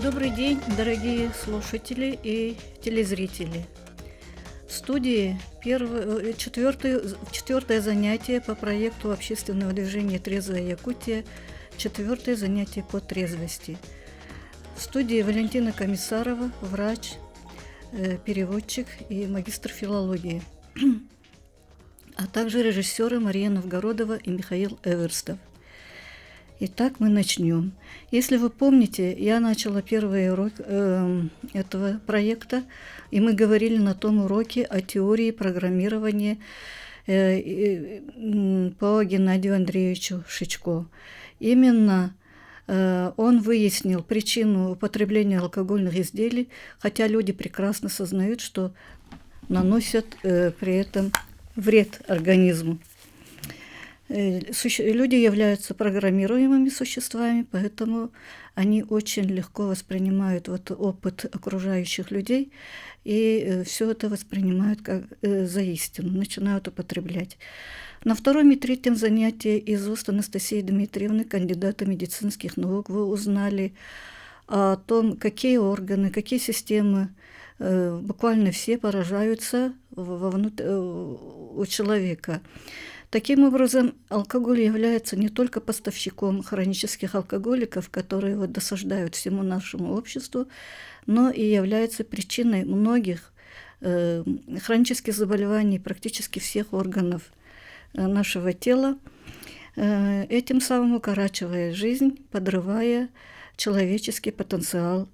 Добрый день, дорогие слушатели и телезрители. В студии четвертое занятие по проекту общественного движения «Трезвая Якутия», четвертое занятие по трезвости. В студии Валентина Комиссарова, врач, переводчик и магистр филологии, а также режиссеры Мария Новгородова и Михаил Эверстов. Итак, мы начнем. Если вы помните, я начала первый урок этого проекта, и мы говорили на том уроке о теории программирования по Геннадию Андреевичу Шичко. Именно он выяснил причину употребления алкогольных изделий, хотя люди прекрасно сознают, что наносят при этом вред организму. Люди являются программируемыми существами, поэтому они очень легко воспринимают опыт окружающих людей и все это воспринимают как за истину, начинают употреблять. На втором и третьем занятии из уст Анастасии Дмитриевны, кандидата медицинских наук, вы узнали о том, какие органы, какие системы, буквально все поражаются у человека. Таким образом, алкоголь является не только поставщиком хронических алкоголиков, которые досаждают всему нашему обществу, но и является причиной многих хронических заболеваний практически всех органов нашего тела, этим самым укорачивая жизнь, подрывая человеческий потенциал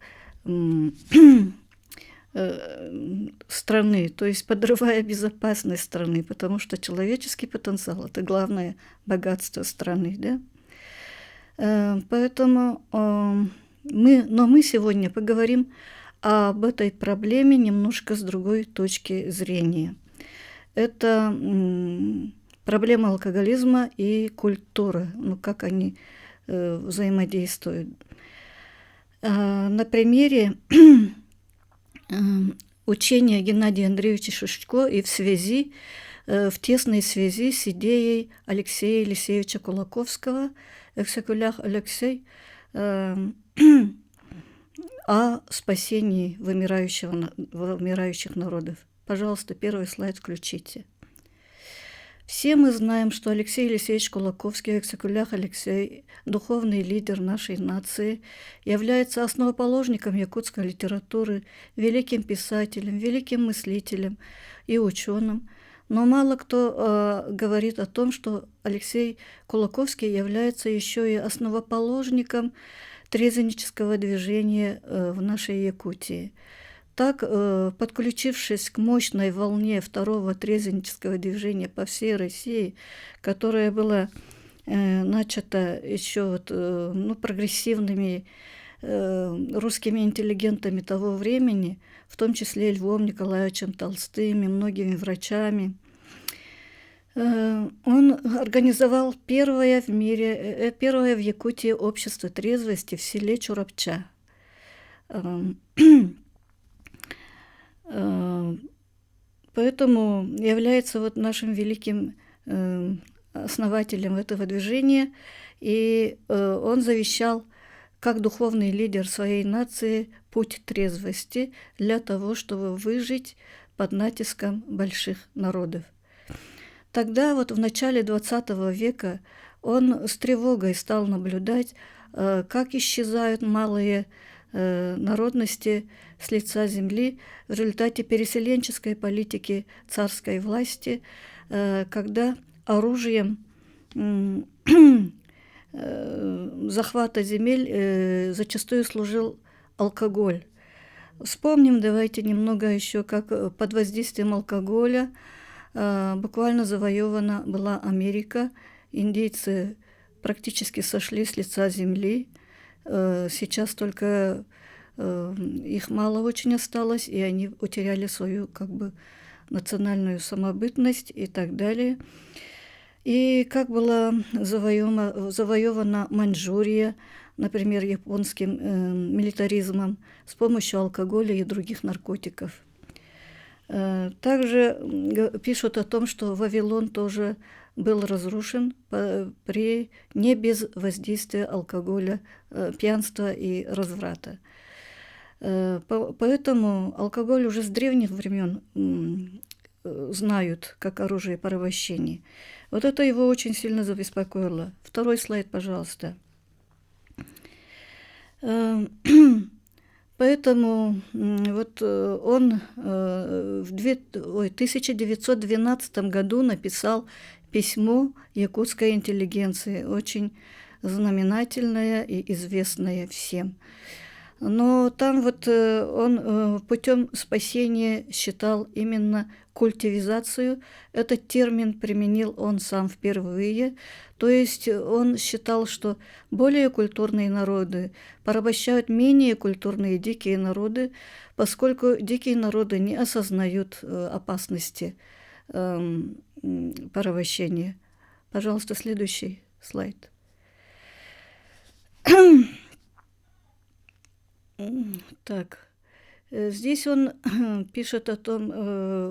страны, то есть подрывая безопасность страны, потому что человеческий потенциал – это главное богатство страны, да? Поэтому мы сегодня поговорим об этой проблеме немножко с другой точки зрения. Это проблема алкоголизма и культуры, как они взаимодействуют. На примере учения Геннадия Андреевича Шичко и в тесной связи с идеей Алексея Елисеевича Кулаковского, «Эксекулях Алексей», о спасении вымирающих народов. Пожалуйста, первый слайд включите. Все мы знаем, что Алексей Елисеевич Кулаковский, Эксекулях Алексей, духовный лидер нашей нации, является основоположником якутской литературы, великим писателем, великим мыслителем и ученым. Но мало кто говорит о том, что Алексей Кулаковский является еще и основоположником трезвеннического движения в нашей Якутии. Так, подключившись к мощной волне второго трезвеннического движения по всей России, которая была начата еще прогрессивными русскими интеллигентами того времени, в том числе Львом Николаевичем Толстым и многими врачами, он организовал первое в Якутии общество трезвости в селе Чурапча. Поэтому является нашим великим основателем этого движения, и он завещал как духовный лидер своей нации путь трезвости для того, чтобы выжить под натиском больших народов. Тогда в начале XX века он с тревогой стал наблюдать, как исчезают малые народности с лица земли в результате переселенческой политики царской власти, когда оружием захвата земель зачастую служил алкоголь. Вспомним, давайте немного еще, как под воздействием алкоголя буквально завоевана была Америка. Индейцы практически сошли с лица земли. Сейчас только их мало очень осталось, и они утеряли свою национальную самобытность и так далее. И как была завоевана Маньчжурия, например, японским милитаризмом с помощью алкоголя и других наркотиков. Также пишут о том, что Вавилон тоже был разрушен не без воздействия алкоголя, пьянства и разврата. Поэтому алкоголь уже с древних времен знают как оружие порабощения. Вот это его очень сильно забеспокоило. Второй слайд, пожалуйста. Поэтому вот он в 1912 году написал письмо якутской интеллигенции, очень знаменательное и известное всем. Но там вот он путем спасения считал именно культивизацию. Этот термин применил он сам впервые. То есть он считал, что более культурные народы порабощают менее культурные дикие народы, поскольку дикие народы не осознают опасности порабощения. Пожалуйста, следующий слайд. Так, здесь он пишет о том,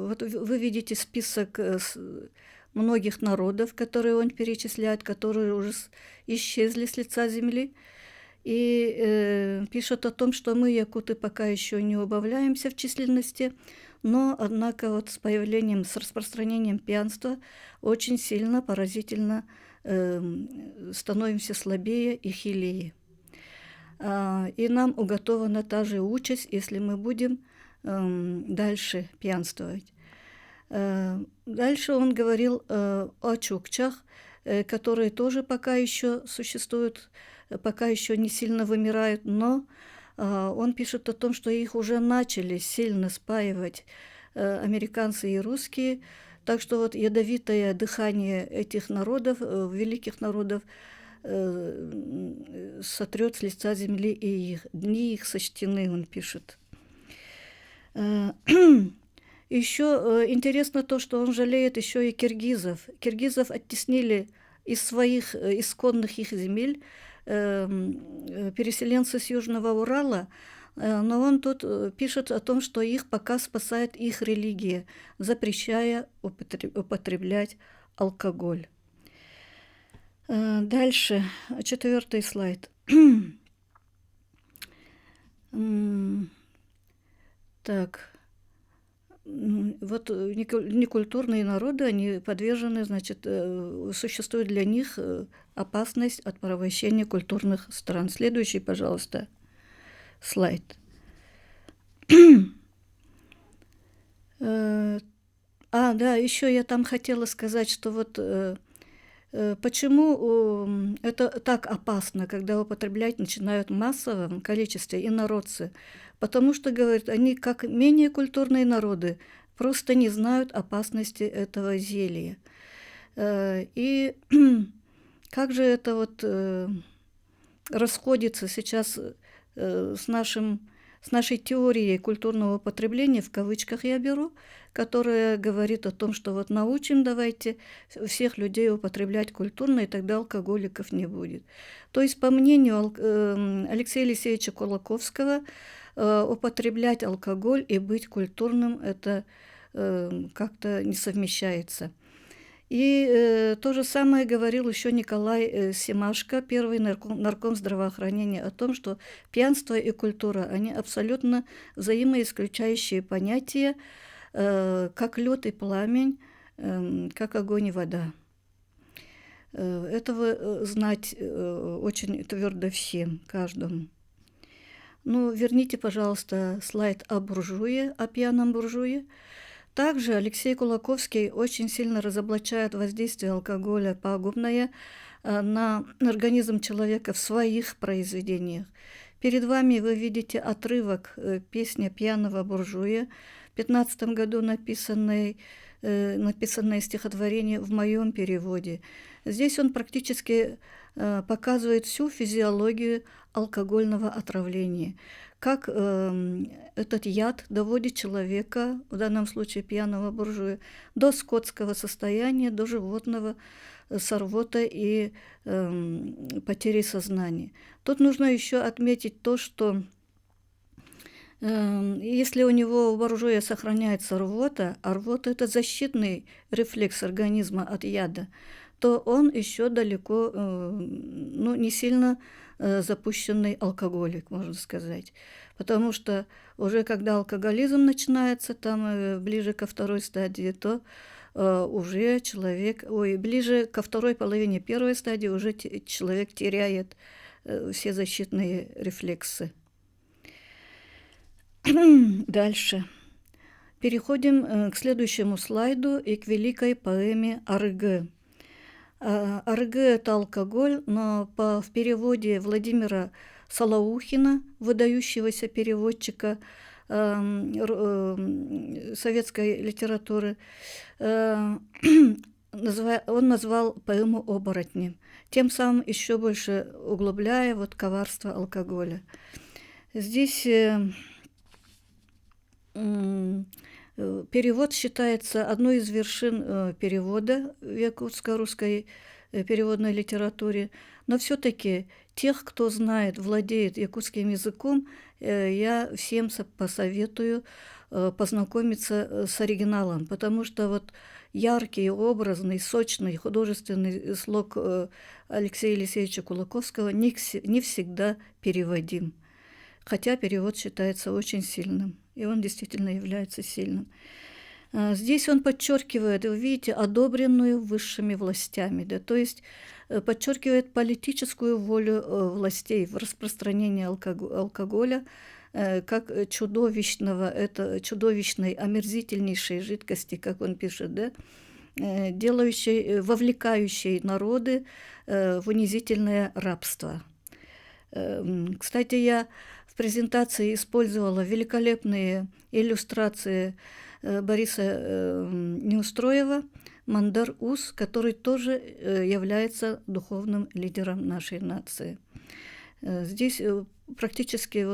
вот вы видите список многих народов, которые он перечисляет, которые уже исчезли с лица земли, и пишет о том, что мы, якуты, пока еще не убавляемся в численности, но, однако, вот с появлением, с распространением пьянства очень сильно, поразительно становимся слабее и хилее. И нам уготована та же участь, если мы будем дальше пьянствовать. Дальше он говорил о чукчах, которые тоже пока еще существуют, пока еще не сильно вымирают, но он пишет о том, что их уже начали сильно спаивать американцы и русские, так что вот ядовитое дыхание этих народов, великих народов, сотрет с лица земли и их. Дни их сочтены, он пишет. Еще интересно то, что он жалеет еще и киргизов. Киргизов оттеснили из своих исконных их земель переселенцы с Южного Урала, но он тут пишет о том, что их пока спасает их религия, запрещая употреблять алкоголь. Дальше, 4-й слайд. Так, вот некультурные народы, они подвержены, значит, существует для них опасность от порабощения культурных стран. Следующий, пожалуйста, слайд. Да, еще я там хотела сказать, что вот почему это так опасно, когда употреблять начинают в массовом количестве инородцы? Потому что, говорят, они, как менее культурные народы, просто не знают опасности этого зелья. И как же это вот расходится сейчас с нашей теорией культурного потребления, в кавычках я беру, которая говорит о том, что вот научим давайте всех людей употреблять культурно, и тогда алкоголиков не будет. То есть, по мнению Алексея Елисеевича Кулаковского, употреблять алкоголь и быть культурным – это как-то не совмещается. И то же самое говорил еще Николай Семашко, первый нарком здравоохранения, о том, что пьянство и культура, они абсолютно взаимоисключающие понятия, как лед и пламень, как огонь и вода. Этого знать очень твердо всем, каждому. Ну, верните, пожалуйста, слайд о буржуе, о пьяном буржуе. Также Алексей Кулаковский очень сильно разоблачает воздействие алкоголя пагубное на организм человека в своих произведениях. Перед вами вы видите отрывок песни «Пьяного буржуя», в 15 году написанное стихотворение в моем переводе. Здесь он практически показывает всю физиологию алкогольного отравления, как этот яд доводит человека, в данном случае пьяного буржуя, до скотского состояния, до животного с рвотой и потерей сознания. Тут нужно еще отметить то, что если у него у буржуя сохраняется рвота, а рвота – это защитный рефлекс организма от яда, то он еще далеко, не сильно запущенный алкоголик, можно сказать. Потому что уже когда алкоголизм начинается, там ближе ко второй стадии, то уже человек, ближе ко второй половине первой стадии уже человек теряет все защитные рефлексы. Дальше. Переходим к следующему слайду и к великой поэме «Арыгы». «Арыгы» – это алкоголь, но в переводе Владимира Солоухина, выдающегося переводчика советской литературы, он назвал поэму «Оборотнем», тем самым еще больше углубляя коварство алкоголя. Здесь перевод считается одной из вершин перевода в якутско-русской переводной литературе, но все-таки тех, кто знает, владеет якутским языком, я всем посоветую познакомиться с оригиналом, потому что яркий, образный, сочный художественный слог Алексея Елисеевича Кулаковского не всегда переводим, хотя перевод считается очень сильным, и он действительно является сильным. Здесь он подчеркивает, вы видите, одобренную высшими властями, да, то есть подчеркивает политическую волю властей в распространении алкоголя как чудовищной, омерзительнейшей жидкости, как он пишет, да, вовлекающей народы в унизительное рабство. Кстати, я в презентации использовала великолепные иллюстрации Бориса Неустроева «Мандар Уз», который тоже является духовным лидером нашей нации. Здесь практически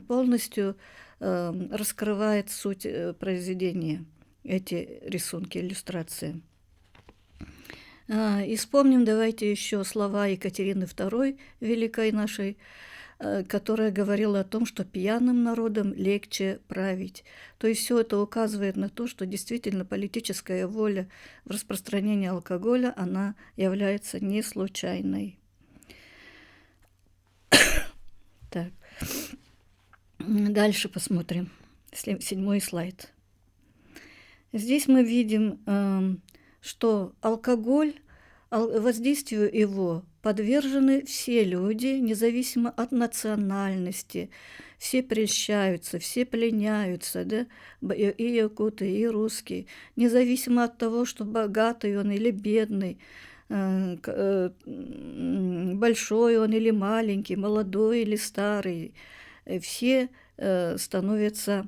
полностью раскрывает суть произведения эти рисунки, иллюстрации. И вспомним давайте еще слова Екатерины II, великой нашей, которая говорила о том, что пьяным народом легче править. То есть все это указывает на то, что действительно политическая воля в распространении алкоголя, она является не случайной. Так. Дальше посмотрим. 7-й слайд. Здесь мы видим, что алкоголь, воздействию его подвержены все люди, независимо от национальности. Все прельщаются, все пленяются, да? И якуты, и русские, независимо от того, что богатый он или бедный, большой он или маленький, молодой или старый, все становятся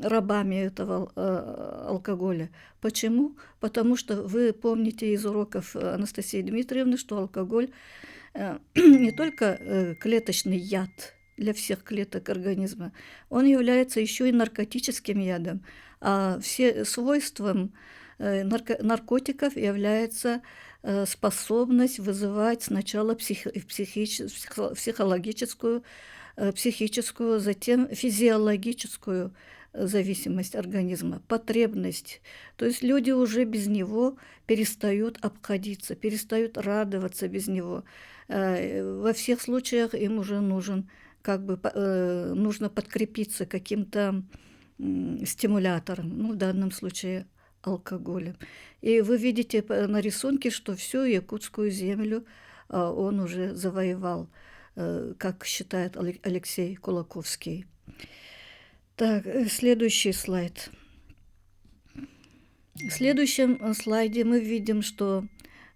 рабами этого алкоголя. Почему? Потому что вы помните из уроков Анастасии Дмитриевны, что алкоголь не только клеточный яд для всех клеток организма, он является еще и наркотическим ядом, а все свойством наркотиков является способность вызывать сначала психологическую, психическую, затем физиологическую зависимость организма, потребность. То есть люди уже без него перестают обходиться, перестают радоваться без него. Во всех случаях им уже нужно подкрепиться каким-то стимулятором, в данном случае алкоголем. И вы видите на рисунке, что всю якутскую землю он уже завоевал, как считает Алексей Кулаковский. Так, следующий слайд. В следующем слайде мы видим, что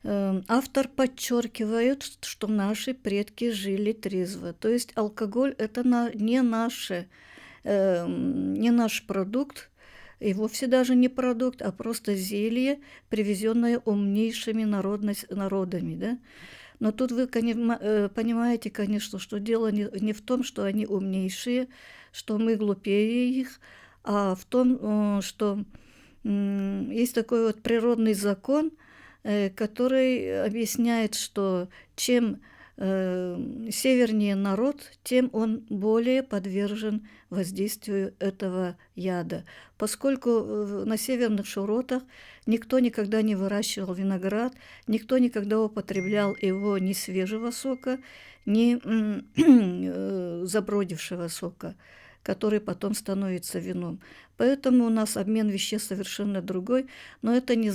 автор подчеркивает, что наши предки жили трезво. То есть алкоголь – это не наш продукт, и вовсе даже не продукт, а просто зелье, привезенное умнейшими народами. Да? Но тут вы понимаете, конечно, что дело не в том, что они умнейшие, что мы глупее их, а в том, что есть такой природный закон, который объясняет, что чем севернее народ, тем он более подвержен воздействию этого яда. Поскольку на северных широтах никто никогда не выращивал виноград, никто никогда употреблял его ни свежего сока, ни забродившего сока, который потом становится вином. Поэтому у нас обмен веществ совершенно другой, но это не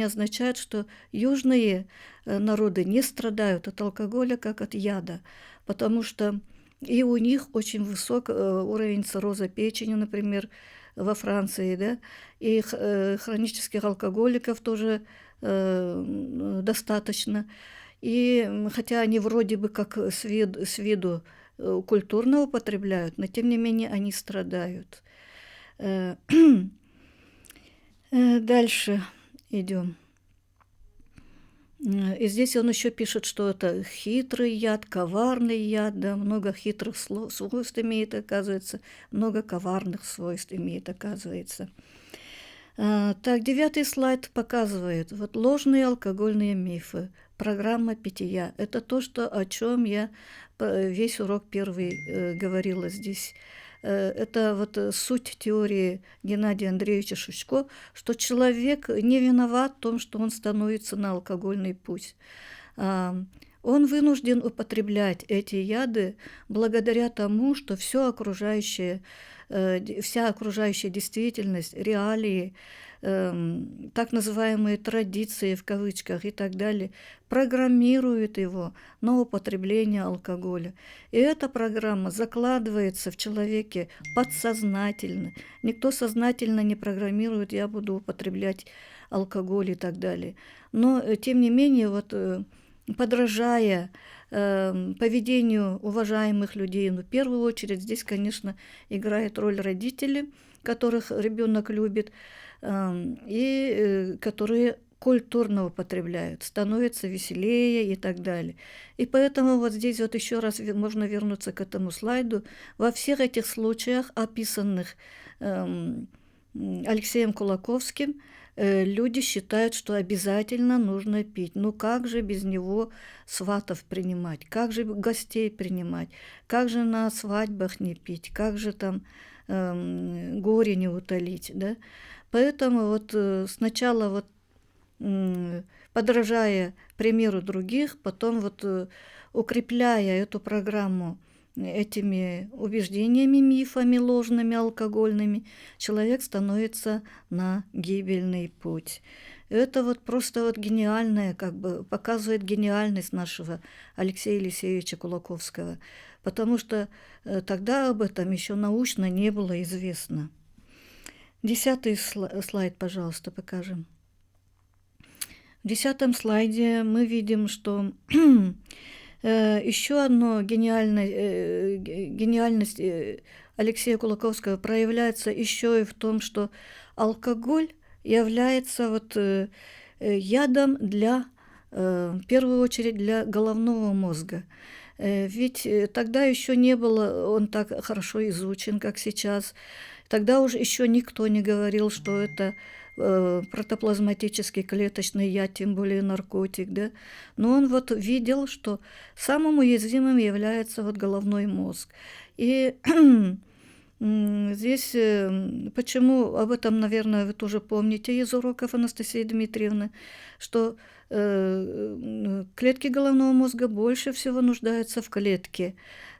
означает, что южные народы не страдают от алкоголя, как от яда, потому что и у них очень высок уровень цирроза печени, например, во Франции, да, и хронических алкоголиков тоже достаточно. И хотя они вроде бы как с виду культурно употребляют, но тем не менее они страдают. Дальше идем. И здесь он еще пишет, что это хитрый яд, коварный яд, да, много хитрых свойств имеет, оказывается, много коварных свойств имеет, оказывается. Так, 9-й слайд показывает вот ложные алкогольные мифы, программа питья. Это то, о чем я весь урок первый говорила здесь. Это вот суть теории Геннадия Андреевича Шучко, что человек не виноват в том, что он становится на алкогольный путь. Он вынужден употреблять эти яды благодаря тому, что вся окружающая действительность, реалии, так называемые традиции в кавычках и так далее, программируют его на употребление алкоголя. И эта программа закладывается в человеке подсознательно. Никто сознательно не программирует, я буду употреблять алкоголь и так далее. Но, тем не менее, вот, подражая поведению уважаемых людей, в первую очередь здесь, конечно, играет роль родители, которых ребенок любит, и которые культурно употребляют, становятся веселее и так далее. И поэтому вот здесь вот еще раз можно вернуться к этому слайду. Во всех этих случаях, описанных Алексеем Кулаковским, люди считают, что обязательно нужно пить. Ну как же без него сватов принимать, как же гостей принимать, как же на свадьбах не пить, как же там горе не утолить, да? Поэтому вот сначала вот подражая примеру других, потом вот укрепляя эту программу этими убеждениями, мифами ложными, алкогольными, человек становится на гибельный путь. Это вот просто вот гениальное, как бы показывает гениальность нашего Алексея Елисеевича Кулаковского, потому что тогда об этом еще научно не было известно. 10-й слайд, пожалуйста, покажем. В 10-м слайде мы видим, что еще одна гениальность Алексея Кулаковского проявляется еще и в том, что алкоголь является вот ядом в первую очередь для головного мозга. Ведь тогда еще не было он так хорошо изучен, как сейчас. Тогда уже еще никто не говорил, что это протоплазматический клеточный яд, тем более наркотик, да. Но он вот видел, что самым уязвимым является вот головной мозг. И здесь, почему, об этом, наверное, вы тоже помните из уроков Анастасии Дмитриевны, что клетки головного мозга больше всего нуждаются в клетке,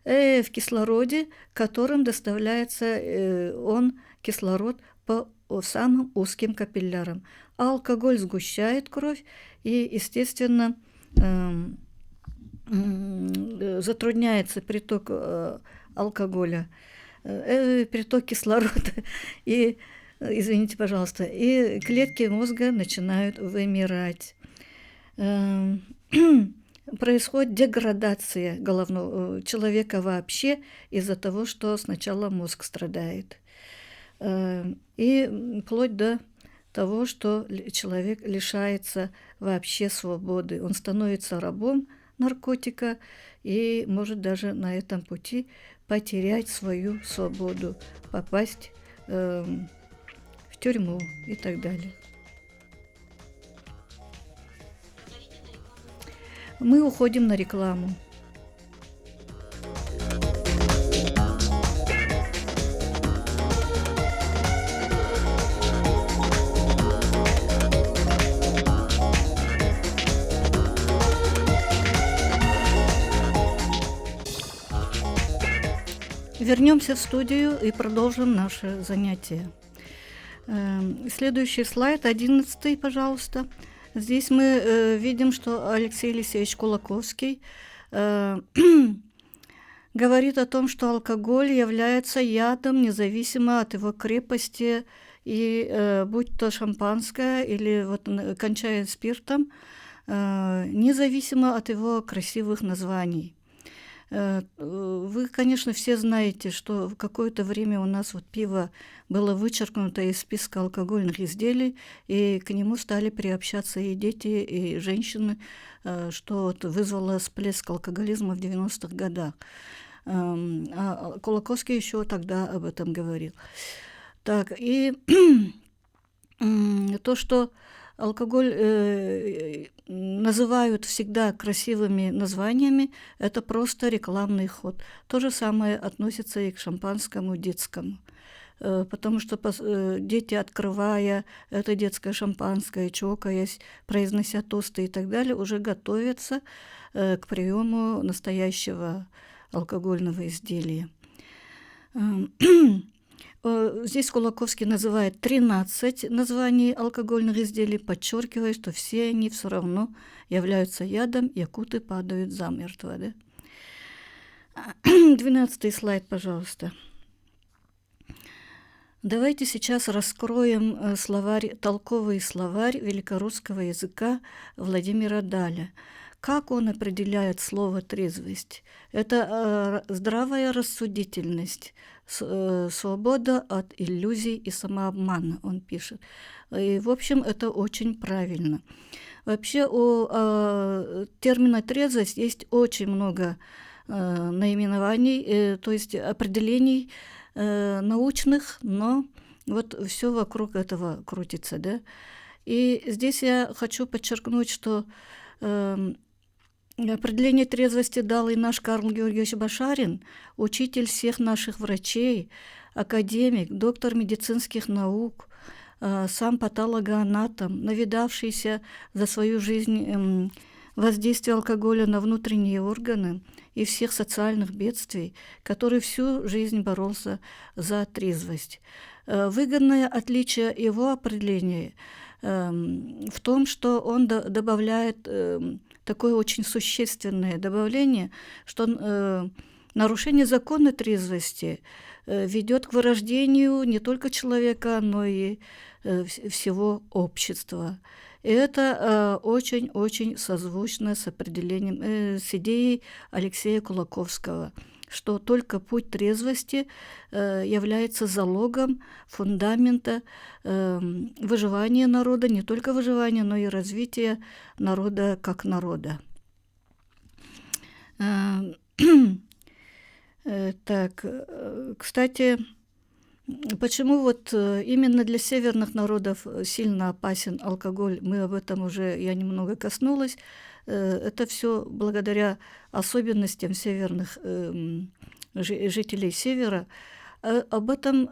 в кислороде, которым доставляется кислород по самым узким капиллярам. А алкоголь сгущает кровь и, естественно, затрудняется приток алкоголя, приток кислорода, и, извините, пожалуйста, и клетки мозга начинают вымирать. Происходит деградация головного человека вообще из-за того, что сначала мозг страдает. И вплоть до того, что человек лишается вообще свободы. Он становится рабом наркотика и может даже на этом пути потерять свою свободу, попасть в тюрьму и так далее. Мы уходим на рекламу. Вернемся в студию и продолжим наше занятие. Следующий слайд, 11, пожалуйста. Здесь мы видим, что Алексей Алексеевич Кулаковский говорит о том, что алкоголь является ядом, независимо от его крепости, и будь то шампанское или вот кончая спиртом, независимо от его красивых названий. Вы, конечно, все знаете, что в какое-то время у нас вот пиво было вычеркнуто из списка алкогольных изделий, и к нему стали приобщаться и дети, и женщины, что вот вызвало всплеск алкоголизма в 90-х годах. А Кулаковский еще тогда об этом говорил. Так, и то, что алкоголь называют всегда красивыми названиями, это просто рекламный ход. То же самое относится и к шампанскому детскому. Потому что дети, открывая это детское шампанское, чокаясь, произнося тосты и так далее, уже готовятся к приему настоящего алкогольного изделия. Здесь Кулаковский называет 13 названий алкогольных изделий, подчеркивая, что все они все равно являются ядом, якуты падают замертво. Да? 12 слайд, пожалуйста. Давайте сейчас раскроем толковый словарь великорусского языка Владимира Даля. Как он определяет слово «трезвость»? Это здравая рассудительность, свобода от иллюзий и самообмана, он пишет. И, в общем, это очень правильно. Вообще у термина «трезвость» есть очень много наименований, то есть определений научных, но вот все вокруг этого крутится. Да? И здесь я хочу подчеркнуть, что определение трезвости дал и наш Карл Георгиевич Башарин, учитель всех наших врачей, академик, доктор медицинских наук, сам патологоанатом, навидавшийся за свою жизнь воздействие алкоголя на внутренние органы и всех социальных бедствий, который всю жизнь боролся за трезвость. Выгодное отличие его определения в том, что он добавляет такое очень существенное добавление, что нарушение закона трезвости ведет к вырождению не только человека, но и всего общества. И это очень-очень созвучно с определением, с идеей Алексея Кулаковского, что только путь трезвости является залогом фундамента выживания народа, не только выживания, но и развития народа как народа. Так, кстати, почему вот именно для северных народов сильно опасен алкоголь, мы об этом уже, я немного коснулась. Это все благодаря особенностям северных жителей Севера. Об этом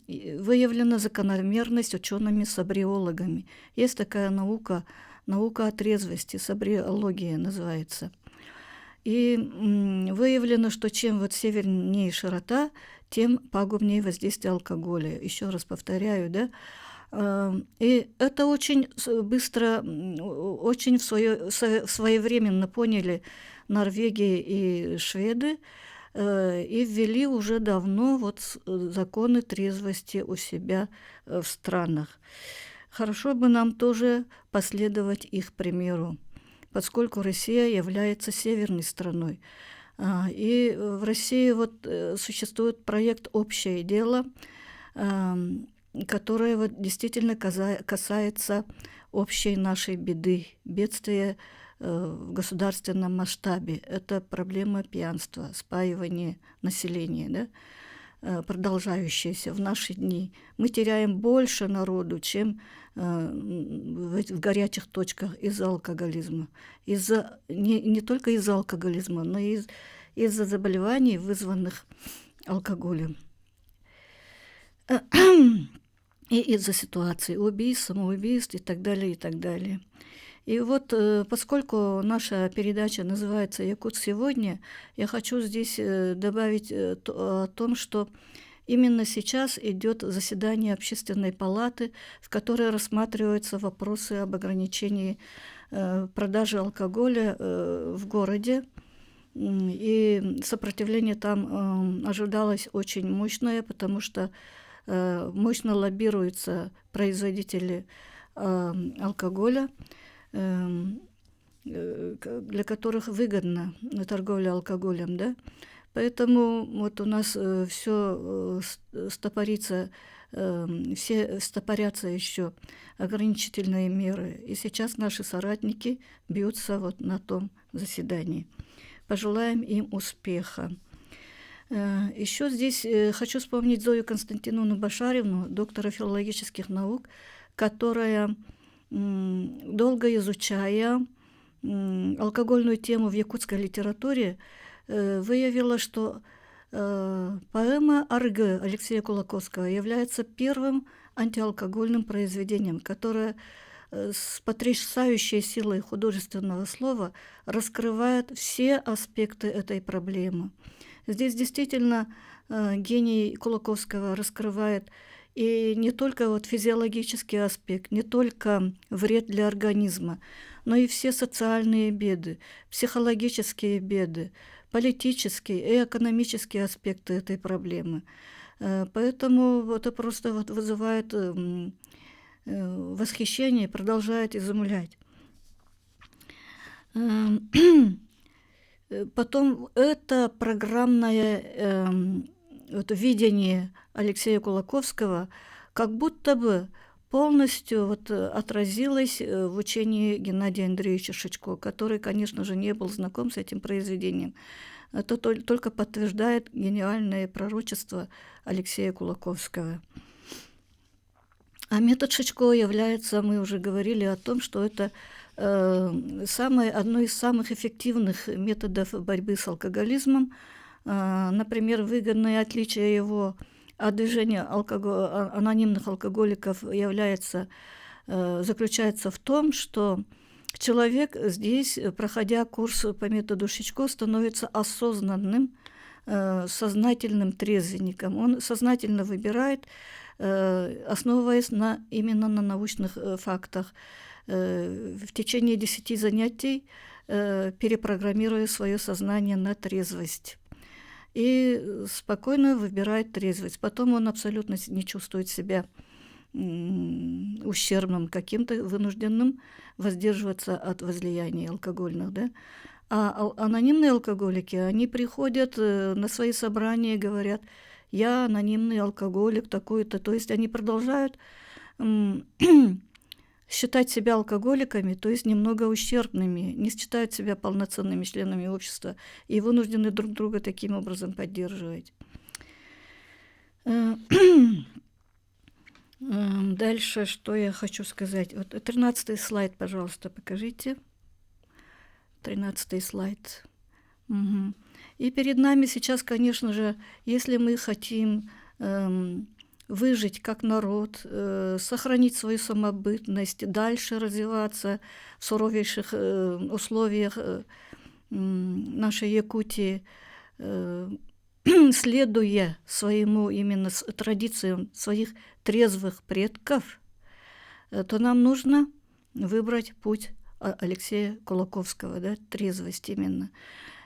выявлена закономерность учеными-сабриологами. Есть такая наука о трезвости, сабриология называется. И выявлено, что чем вот севернее широта, тем пагубнее воздействие алкоголя. Еще раз повторяю, да? И это очень быстро, очень своевременно поняли Норвегия и шведы и ввели уже давно вот законы трезвости у себя в странах. Хорошо бы нам тоже последовать их примеру, поскольку Россия является северной страной. И в России вот существует проект «Общее дело», которое вот действительно касается общей нашей беды, бедствия в государственном масштабе. Это проблема пьянства, спаивания населения, да, продолжающаяся в наши дни. Мы теряем больше народу, чем в горячих точках из-за алкоголизма. Не только из-за алкоголизма, но и из-за заболеваний, вызванных алкоголем. И из-за ситуации убийств, самоубийств и так далее, и так далее. И вот поскольку наша передача называется «Якут сегодня», я хочу здесь добавить о том, что именно сейчас идет заседание Общественной палаты, в которой рассматриваются вопросы об ограничении продажи алкоголя в городе. И сопротивление там ожидалось очень мощное, потому что мощно лоббируются производители алкоголя, для которых выгодна торговля алкоголем, да. Поэтому вот у нас все стопорится, все стопорятся еще ограничительные меры. И сейчас наши соратники бьются вот на том заседании. Пожелаем им успеха. Еще здесь хочу вспомнить Зою Константиновну Башаревну, доктора филологических наук, которая, долго изучая алкогольную тему в якутской литературе, выявила, что поэма «Аргы» Алексея Кулаковского является первым антиалкогольным произведением, которое с потрясающей силой художественного слова раскрывает все аспекты этой проблемы. Здесь действительно гений Кулаковского раскрывает и не только вот физиологический аспект, не только вред для организма, но и все социальные беды, психологические беды, политические и экономические аспекты этой проблемы. Поэтому это просто вот вызывает восхищение и продолжает изумлять. Потом это программное видение Алексея Кулаковского как будто бы полностью вот отразилось в учении Геннадия Андреевича Шичко, который, конечно же, не был знаком с этим произведением. Это только подтверждает гениальное пророчество Алексея Кулаковского. А метод Шичко является, мы уже говорили о том, что это одно из самых эффективных методов борьбы с алкоголизмом. Например, выгодное отличие его от движения анонимных алкоголиков заключается в том, что человек здесь, проходя курс по методу Шичко, становится осознанным, сознательным трезвенником. Он сознательно выбирает, основываясь именно на научных фактах, в течение 10 занятий перепрограммируя свое сознание на трезвость. И спокойно выбирает трезвость. Потом он абсолютно не чувствует себя ущербным каким-то, вынужденным воздерживаться от возлияний алкогольных. Да? А анонимные алкоголики, они приходят на свои собрания и говорят: я анонимный алкоголик такой-то. То есть они продолжают считать себя алкоголиками, то есть немного ущербными, не считают себя полноценными членами общества и вынуждены друг друга таким образом поддерживать. Дальше, что я хочу сказать. Вот 13-й слайд, пожалуйста, покажите. 13-й слайд. Угу. И перед нами сейчас, конечно же, если мы хотим выжить как народ, сохранить свою самобытность, дальше развиваться в суровейших условиях нашей Якутии, следуя своему именно традициям своих трезвых предков, то нам нужно выбрать путь Алексея Кулаковского, да, трезвость именно.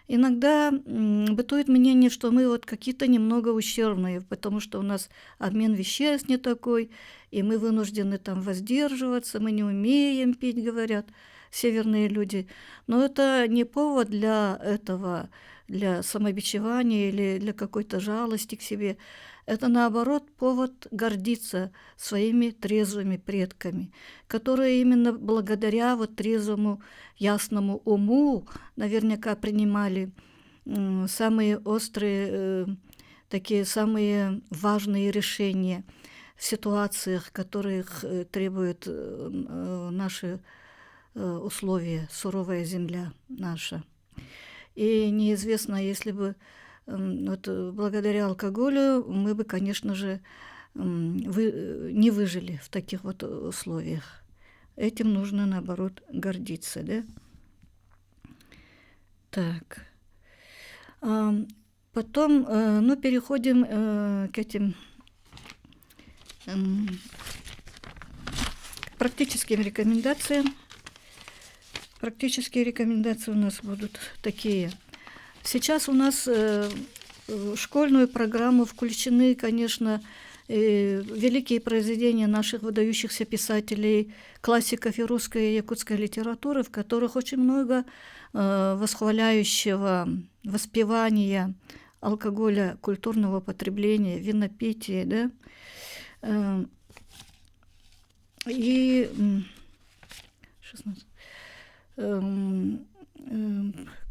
Иногда бытует мнение, что мы вот какие-то немного ущербные, потому что у нас обмен веществ не такой, и мы вынуждены там воздерживаться, мы не умеем пить, говорят северные люди. Но это не повод для этого, для самобичевания или для какой-то жалости к себе. Это, наоборот, повод гордиться своими трезвыми предками, которые именно благодаря вот трезвому, ясному уму наверняка принимали самые острые, такие самые важные решения в ситуациях, которых требуют наши условия, суровая земля наша. И неизвестно, если бы вот благодаря алкоголю мы бы, конечно же, не выжили в таких вот условиях. этим нужно, наоборот, гордиться, да? Так. Потом, переходим к этим практическим рекомендациям. Практические рекомендации у нас будут такие. Сейчас у нас в школьную программу включены, конечно, великие произведения наших выдающихся писателей, классиков и русской и якутской литературы, в которых очень много восхваляющего воспевания алкоголя, культурного потребления, винопития, да, и 16.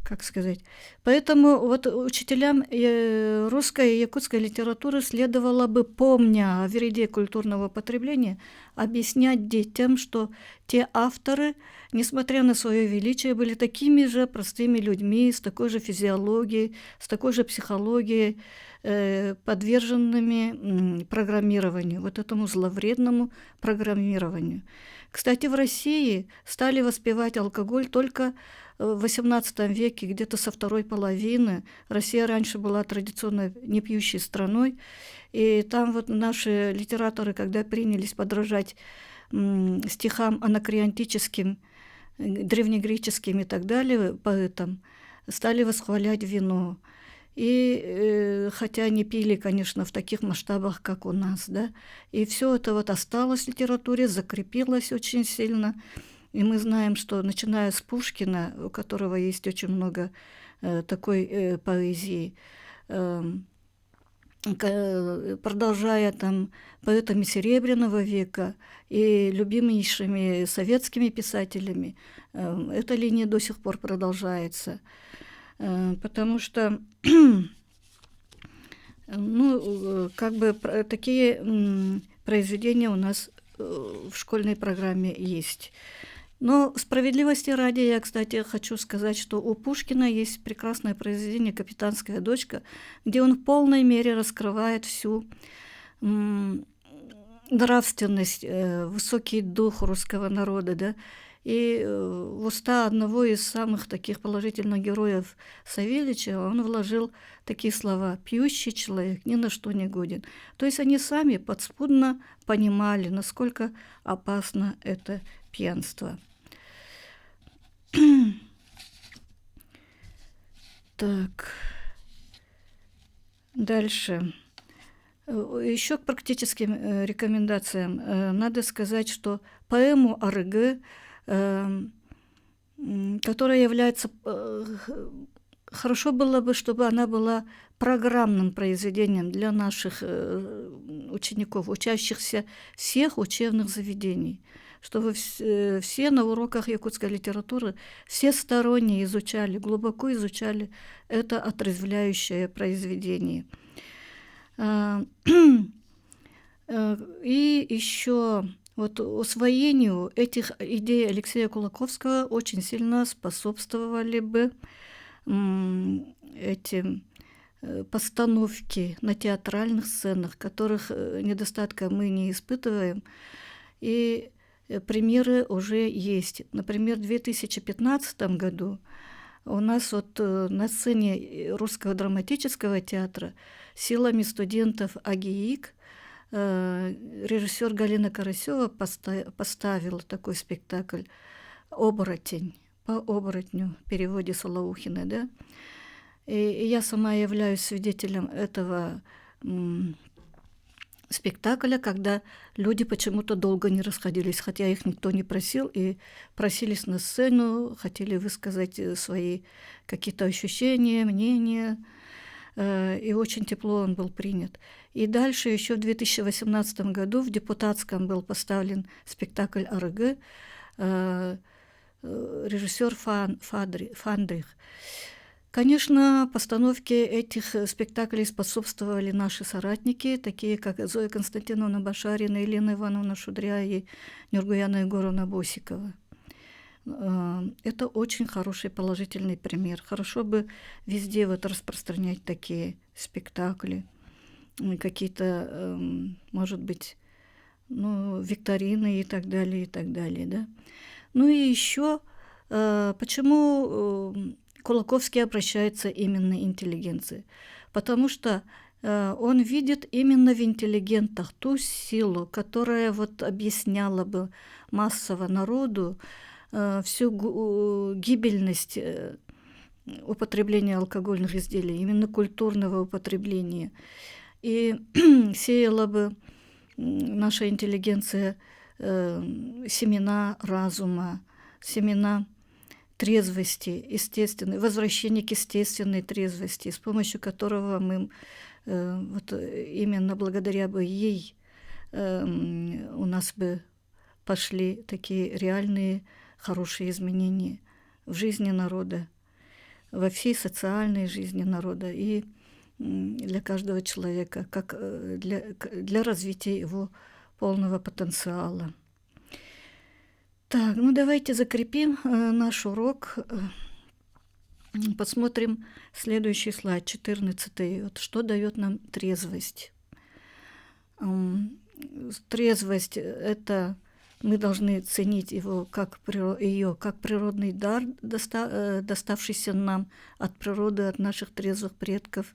Как сказать. Поэтому вот учителям русской и якутской литературы следовало бы, помня о вреде культурного потребления, объяснять детям, что те авторы, несмотря на свое величие, были такими же простыми людьми, с такой же физиологией, с такой же психологией, подверженными программированию, вот этому зловредному программированию. Кстати, в России стали воспевать алкоголь только в XVIII веке, где-то со второй половины. Россия раньше была традиционно непьющей страной, и там вот наши литераторы, когда принялись подражать стихам анакреонтическим, древнегреческим и так далее, поэтам, стали восхвалять вино. И хотя не пили, конечно, в таких масштабах, как у нас, да, и все это вот осталось в литературе, закрепилось очень сильно. И мы знаем, что начиная с Пушкина, у которого есть очень много такой поэзии, продолжая там поэтами Серебряного века и любимейшими советскими писателями, эта линия до сих пор продолжается. Потому что, такие произведения у нас в школьной программе есть. Но справедливости ради, я, кстати, хочу сказать, что у Пушкина есть прекрасное произведение «Капитанская дочка», где он в полной мере раскрывает всю нравственность, высокий дух русского народа, да, и в уста одного из самых таких положительных героев Савельича он вложил такие слова: «Пьющий человек ни на что не годен». То есть они сами подспудно понимали, насколько опасно это пьянство. Так, дальше. Еще к практическим рекомендациям надо сказать, что поэму Арыгы, которая является... Хорошо было бы, чтобы она была программным произведением для наших учеников, учащихся всех учебных заведений, чтобы все на уроках якутской литературы всесторонне изучали, глубоко изучали это отрезвляющее произведение. И еще вот усвоению этих идей Алексея Кулаковского очень сильно способствовали бы эти постановки на театральных сценах, которых недостатка мы не испытываем. И примеры уже есть. Например, в 2015 году у нас вот на сцене Русского драматического театра силами студентов АГИИК режиссер Галина Карасева поставила такой спектакль «Оборотень», по оборотню в переводе Солоухиной, да. И я сама являюсь свидетелем этого спектакля, когда люди почему-то долго не расходились, хотя их никто не просил, и просились на сцену, хотели высказать свои какие-то ощущения, мнения, и очень тепло он был принят. И дальше еще в 2018 году в депутатском был поставлен спектакль «Арыгы», режиссер Фандрих. Конечно, постановке этих спектаклей способствовали наши соратники, такие как Зоя Константиновна Башарина, Елена Ивановна Шудря и Нюргуяна Егоровна Босикова. Это очень хороший положительный пример. Хорошо бы везде вот распространять такие спектакли, какие-то, может быть, ну, викторины и так далее, и так далее, да. Ну и еще, почему Кулаковский обращается именно к интеллигенции? Потому что он видит именно в интеллигентах ту силу, которая вот объясняла бы массово народу всю гибельность употребления алкогольных изделий, именно культурного употребления. И сеяла бы наша интеллигенция семена разума, семена трезвости, естественной, возвращение к естественной трезвости, с помощью которого мы вот именно благодаря бы ей у нас бы пошли такие реальные хорошие изменения в жизни народа, во всей социальной жизни народа и для каждого человека, как для развития его полного потенциала. Так, ну давайте закрепим наш урок. Посмотрим следующий слайд, 14. Вот что дает нам трезвость. Трезвость – это мы должны ценить ее как природный дар, доставшийся нам от природы, от наших трезвых предков,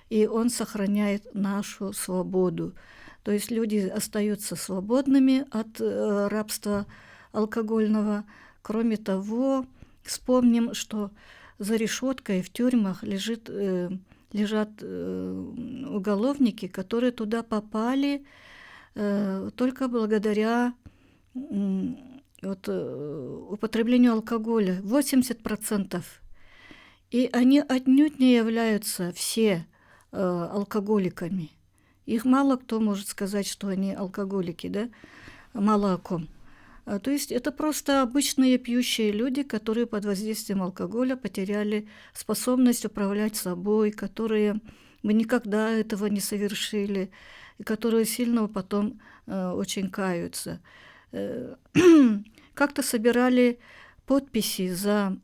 и он сохраняет нашу свободу. То есть люди остаются свободными от рабства алкогольного. Кроме того, вспомним, что за решеткой в тюрьмах лежат уголовники, которые туда попали только благодаря употреблению алкоголя. 80%. И они отнюдь не являются все алкоголиками. Их мало кто может сказать, что они алкоголики, да? Мало о ком. То есть это просто обычные пьющие люди, которые под воздействием алкоголя потеряли способность управлять собой, которые бы никогда этого не совершили, и которые сильно потом очень каются. Как-то собирали подписи за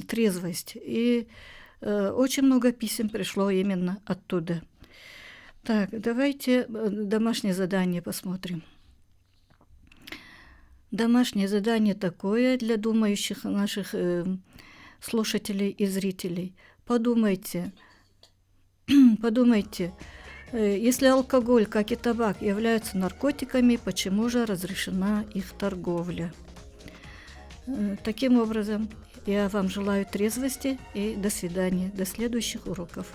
трезвость, и очень много писем пришло именно оттуда. Так, давайте домашнее задание посмотрим. Домашнее задание такое для думающих наших слушателей и зрителей. Подумайте, если алкоголь, как и табак, являются наркотиками, почему же разрешена их торговля? Таким образом, я вам желаю трезвости и до свидания, до следующих уроков.